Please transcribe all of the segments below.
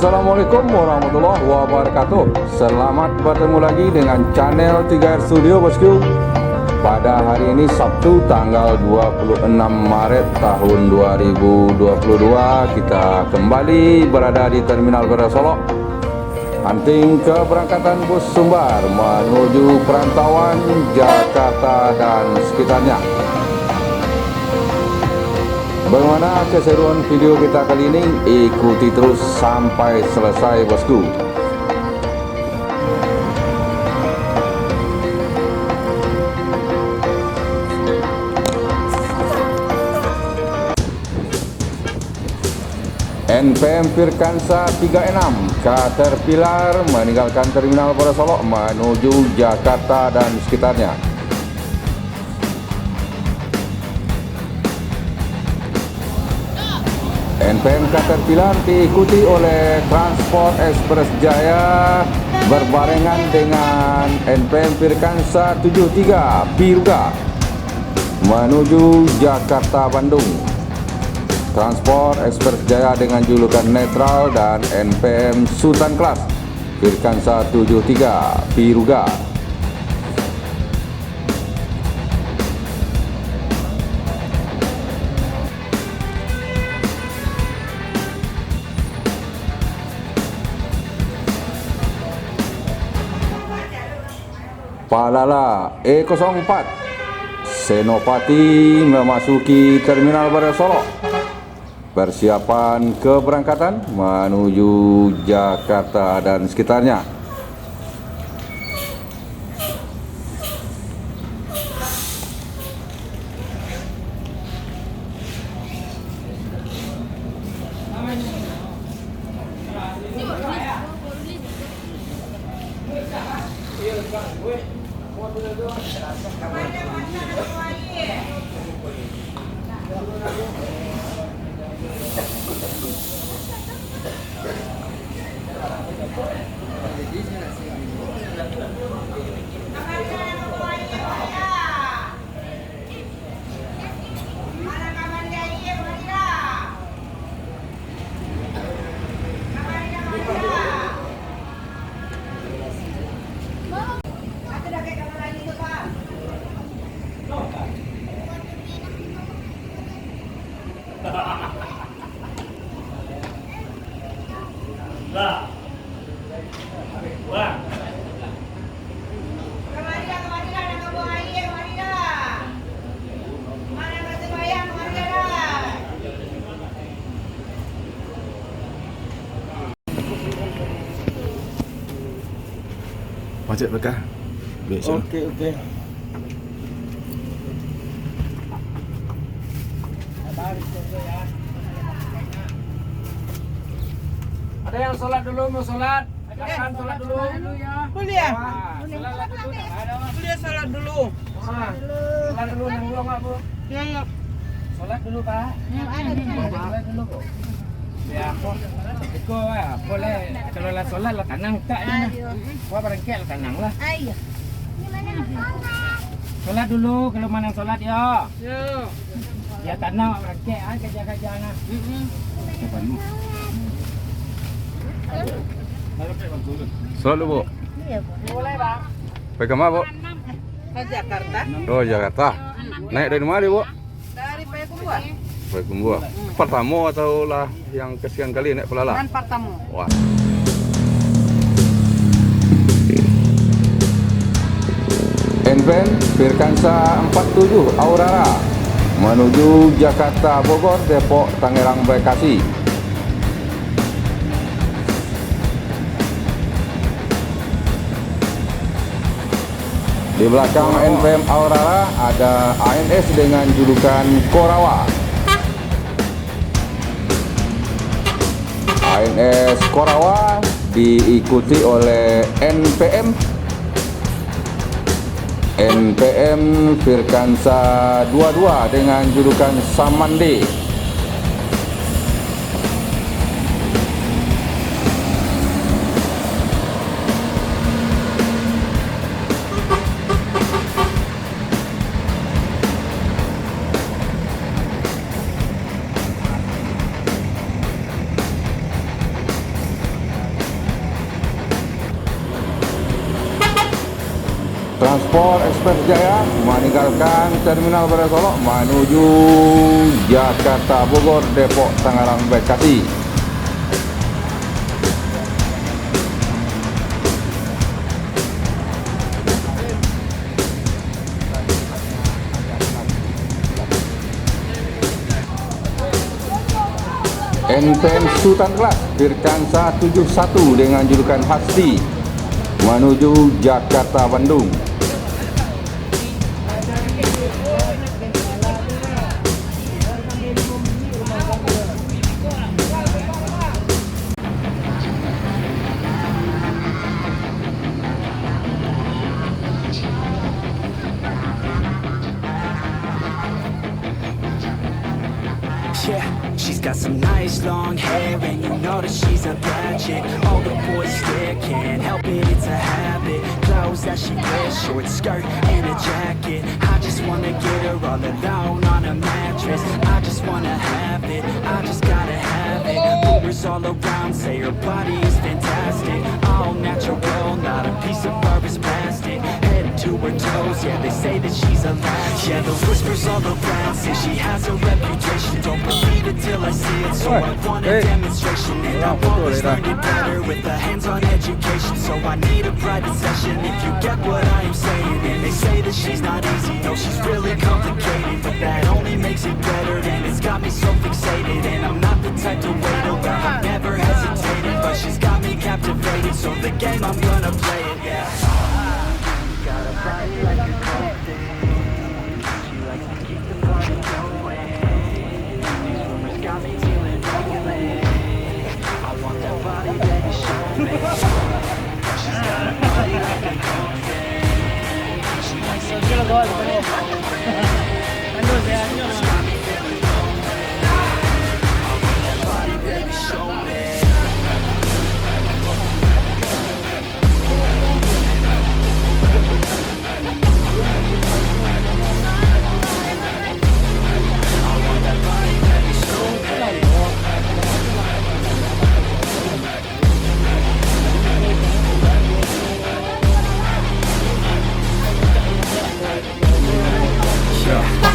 Assalamualaikum warahmatullahi wabarakatuh. Selamat bertemu lagi dengan channel 3R Studio bosku. Pada hari ini Sabtu tanggal 26 Maret tahun 2022, kita kembali berada di Terminal Bandara Solok. Hunting keberangkatan bus Sumbar menuju perantauan Jakarta dan sekitarnya. Bagaimana keseruan video kita kali ini? Ikuti terus sampai selesai bosku. NPM Firkansa 36 Caterpillar meninggalkan Terminal Bandara Solok menuju Jakarta dan sekitarnya. NPM Caterpillar diikuti oleh Transport Express Jaya berbarengan dengan NPM Firkansa 73 Biruga menuju Jakarta Bandung. Transport Express Jaya dengan julukan netral dan NPM Sultan Class Firkansa 73 Biruga. Palala E04 Senopati memasuki Terminal Bandara Solok. Persiapan keberangkatan menuju Jakarta dan sekitarnya. Macet bekah. Okey. Ada yang sholat dulu, mau sholat? Ajakan sholat dulu. Boleh ya? Sholat dulu. Ada Boleh salat dulu. sholat dulu yang belum nggak bu? Ya. Sholat dulu pak. Sholat dulu bu. Ya, Iko ya, boleh kalau lah sholat lah tenang tak ya. Wah berengkel lah tenang lah. Ayo. Sholat dulu, kalau mana sholat ya. Ya. Ya tenang berengkel ah kerja-kerja nah. Sholat dulu bu. Iya, Bu. Boleh bang. Pergi kemana bu? Ke Jakarta. Oh Jakarta. Naik dari mana bu? Dari Payakumbuh. Payakumbuh. Pertama atau lah yang kesekian kali naik Pelala? Dan Partamu. Wah. NPM Firkansa 47 Aurora menuju Jakarta Bogor, Depok, Tangerang, Bekasi. Di belakang NPM Aurora ada ANS dengan julukan Korawa. ANS Korawa diikuti oleh NPM Firkansa 22 dengan julukan Samande. Pol Express Jaya meninggalkan Terminal Bandar Solok menuju Jakarta Bogor, Depok, Tangerang, Bekasi. NPM Sultan Kelas Firkansa 71 dengan julukan Hasti menuju Jakarta Bandung. Yeah, she's got some nice long hair, and you know that she's a bad chick. All the boys stare, can't help it, it's a habit. Clothes that she wears, short skirt and a jacket. I just wanna get her all alone on a mattress. I just wanna have it, I just gotta have it. Rumors all around say her body is fantastic. All natural, not a piece of fur is plastic. Head to her toes, yeah, they say that she's a latch. Yeah, those whispers all around say she has a reputation. Don't believe it till I see it, so I want a demonstration. And I've always learned it better with a hands-on education. So I need a private session if you get what I am saying. And they say that she's not easy, no, she's really complicated. But that only makes it better, and it's got me so fixated. And I'm not the type to wait around, I've never hesitated. But she's got me captivated, so the game, I'm gonna play it, yeah. Got a body like a cold thing. She likes to keep the party going. These rumors got me feeling feeling. I want that body, baby, show me. She's got a body like a cold thing. She likes to keep the party going. Rumors got me feeling lonely. I want that body, baby, show me.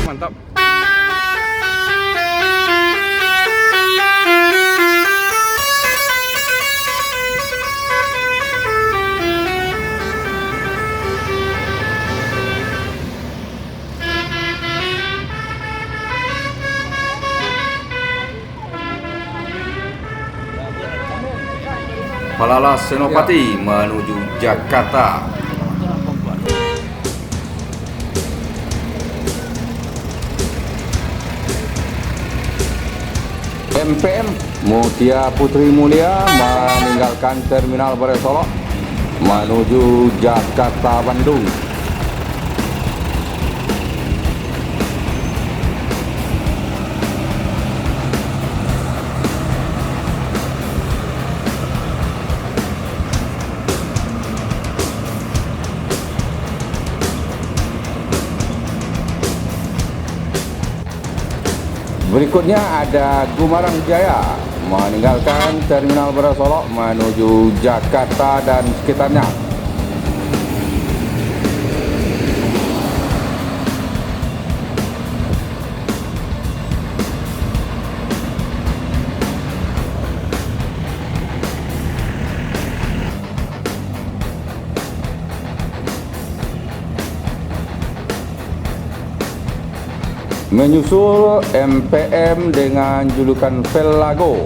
Mantap. Malala Senopati menuju Jakarta. MPM Mutia Putri Mulia meninggalkan Terminal Bandar Solok menuju Jakarta Bandung. Berikutnya ada Gumarang Jaya meninggalkan Terminal Bandar Solok menuju Jakarta dan sekitarnya. Menyusul MPM dengan julukan Velago.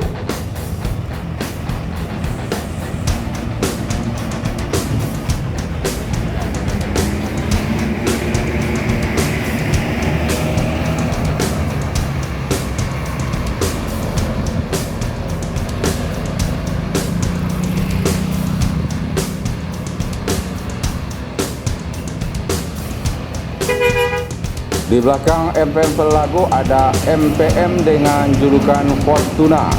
Di belakang MPM Velago ada MPM dengan julukan Fortuna.